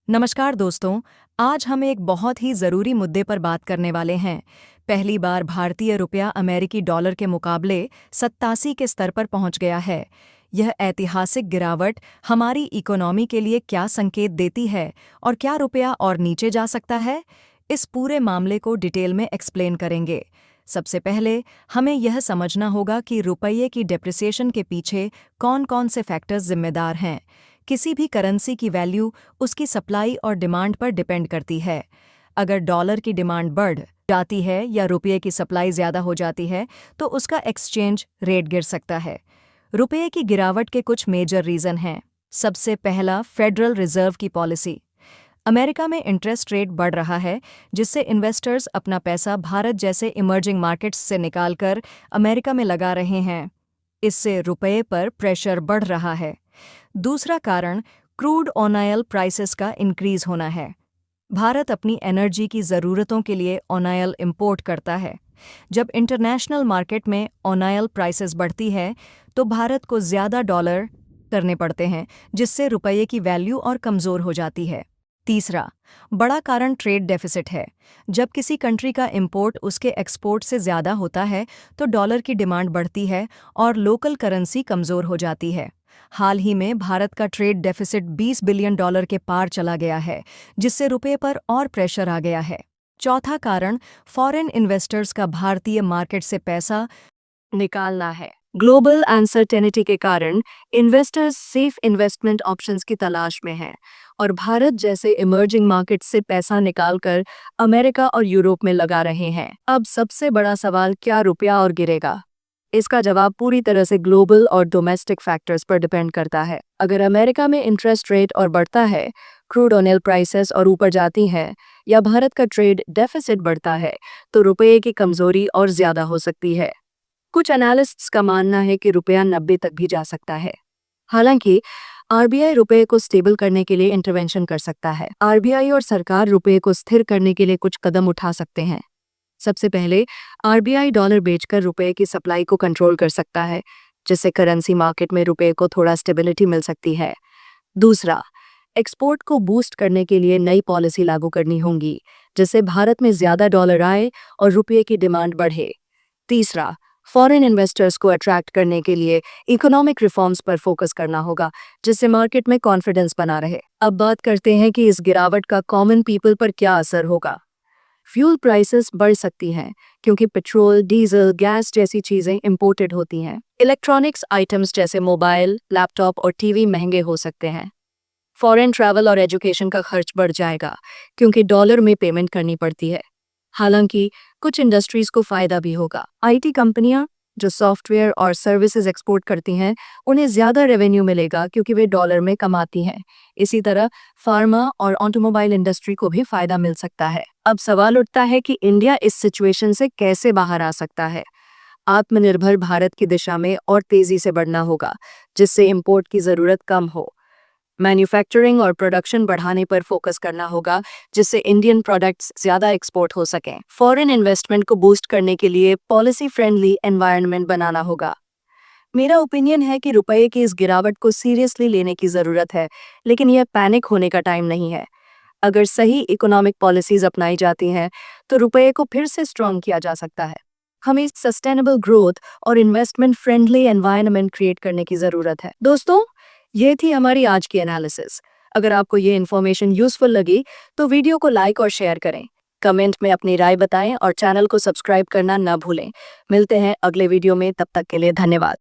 नमस्कार दोस्तों। आज हम एक बहुत ही ज़रूरी मुद्दे पर बात करने वाले हैं। पहली बार भारतीय रुपया अमेरिकी डॉलर के मुकाबले 87 के स्तर पर पहुंच गया है। यह ऐतिहासिक गिरावट हमारी इकोनॉमी के लिए क्या संकेत देती है और क्या रुपया और नीचे जा सकता है? इस पूरे मामले को डिटेल में एक्सप्लेन करेंगे। सबसे पहले हमें यह समझना होगा कि रुपये की डेप्रिसिएशन के पीछे कौन-कौन से फैक्टर्स जिम्मेदार हैं। किसी भी करेंसी की वैल्यू उसकी सप्लाई और डिमांड पर डिपेंड करती है। अगर डॉलर की डिमांड बढ़ जाती है या रुपये की सप्लाई ज़्यादा हो जाती है तो उसका एक्सचेंज रेट गिर सकता है। रुपये की गिरावट के कुछ मेजर रीज़न हैं। सबसे पहला, फेडरल रिजर्व की पॉलिसी। अमेरिका में इंटरेस्ट रेट बढ़ रहा है, जिससे इन्वेस्टर्स अपना पैसा भारत जैसे इमर्जिंग मार्केट्स से निकालकर अमेरिका में लगा रहे हैं। इससे रुपये पर प्रेशर बढ़ रहा है। दूसरा कारण क्रूड ऑयल प्राइसेस का इंक्रीज होना है। भारत अपनी एनर्जी की ज़रूरतों के लिए ऑयल इंपोर्ट करता है। जब इंटरनेशनल मार्केट में ऑयल प्राइसेस बढ़ती है तो भारत को ज़्यादा डॉलर करने पड़ते हैं, जिससे रुपये की वैल्यू और कमज़ोर हो जाती है। तीसरा बड़ा कारण ट्रेड डेफिसिट है। जब किसी कंट्री का इंपोर्ट उसके एक्सपोर्ट से ज़्यादा होता है तो डॉलर की डिमांड बढ़ती है और लोकल करेंसी कमज़ोर हो जाती है। हाल ही में भारत का ट्रेड डेफिसिट 20 बिलियन डॉलर के पार चला गया है, जिससे रुपये पर और प्रेशर आ गया है। चौथा कारण फॉरेन इन्वेस्टर्स का भारतीय मार्केट से पैसा निकालना है। ग्लोबल अनसर्टेनिटी के कारण इन्वेस्टर्स सेफ इन्वेस्टमेंट ऑप्शंस की तलाश में हैं और भारत जैसे इमर्जिंग मार्केट से पैसा निकालकर अमेरिका और यूरोप में लगा रहे हैं। अब सबसे बड़ा सवाल, क्या रुपया और गिरेगा? इसका जवाब पूरी तरह से ग्लोबल और डोमेस्टिक फैक्टर्स पर डिपेंड करता है। अगर अमेरिका में इंटरेस्ट रेट और बढ़ता है, क्रूड ऑयल प्राइसेस और ऊपर जाती हैं या भारत का ट्रेड डेफिसिट बढ़ता है तो रुपये की कमजोरी और ज्यादा हो सकती है। कुछ एनालिस्ट्स का मानना है कि रुपया 90 तक भी जा सकता है। हालांकि आरबीआई रुपये को स्टेबल करने के लिए इंटरवेंशन कर सकता है। आरबीआई और सरकार रुपये को स्थिर करने के लिए कुछ कदम उठा सकते हैं। सबसे पहले आरबीआई डॉलर बेचकर रुपये की सप्लाई को कंट्रोल कर सकता है, जिससे करेंसी मार्केट में रुपये को थोड़ा स्टेबिलिटी मिल सकती है। दूसरा, एक्सपोर्ट को बूस्ट करने के लिए नई पॉलिसी लागू करनी होगी, जिससे भारत में ज्यादा डॉलर आए और रुपये की डिमांड बढ़े। तीसरा, फॉरेन इन्वेस्टर्स को अट्रैक्ट करने के लिए इकोनॉमिक रिफॉर्म्स पर फोकस करना होगा, जिससे मार्केट में कॉन्फिडेंस बना रहे। अब बात करते हैं कि इस गिरावट का कॉमन पीपल पर क्या असर होगा। फ्यूल प्राइसेस बढ़ सकती हैं क्योंकि पेट्रोल, डीजल, गैस जैसी चीजें इंपोर्टेड होती हैं। इलेक्ट्रॉनिक्स आइटम्स जैसे मोबाइल, लैपटॉप और टीवी महंगे हो सकते हैं। फॉरेन ट्रैवल और एजुकेशन का खर्च बढ़ जाएगा क्योंकि डॉलर में पेमेंट करनी पड़ती है। हालांकि कुछ इंडस्ट्रीज को फायदा भी होगा। आईटी कंपनियां जो सॉफ्टवेयर और सर्विसेज एक्सपोर्ट करती हैं, उन्हें ज्यादा रेवेन्यू मिलेगा क्योंकि वे डॉलर में कमाती हैं। इसी तरह फार्मा और ऑटोमोबाइल इंडस्ट्री को भी फायदा मिल सकता है। अब सवाल उठता है कि इंडिया इस सिचुएशन से कैसे बाहर आ सकता है। आत्मनिर्भर भारत की दिशा में और तेजी से बढ़ना होगा, जिससे इंपोर्ट की जरूरत कम हो। मैन्युफैक्चरिंग और प्रोडक्शन बढ़ाने पर फोकस करना होगा, जिससे इंडियन प्रोडक्ट्स ज्यादा एक्सपोर्ट हो सकें। फॉरेन इन्वेस्टमेंट को बूस्ट करने के लिए पॉलिसी फ्रेंडली एनवायरनमेंट बनाना होगा। मेरा ओपिनियन है कि रुपये की इस गिरावट को सीरियसली लेने की जरूरत है, लेकिन यह पैनिक होने का टाइम नहीं है। अगर सही इकोनॉमिक पॉलिसीज अपनाई जाती हैं तो रुपये को फिर से स्ट्रॉन्ग किया जा सकता है। हमें सस्टेनेबल ग्रोथ और इन्वेस्टमेंट फ्रेंडली एनवायरनमेंट क्रिएट करने की जरूरत है। दोस्तों, ये थी हमारी आज की एनालिसिस। अगर आपको ये इन्फॉर्मेशन यूजफुल लगी तो वीडियो को लाइक और शेयर करें, कमेंट में अपनी राय बताएं और चैनल को सब्सक्राइब करना न भूलें। मिलते हैं अगले वीडियो में, तब तक के लिए धन्यवाद।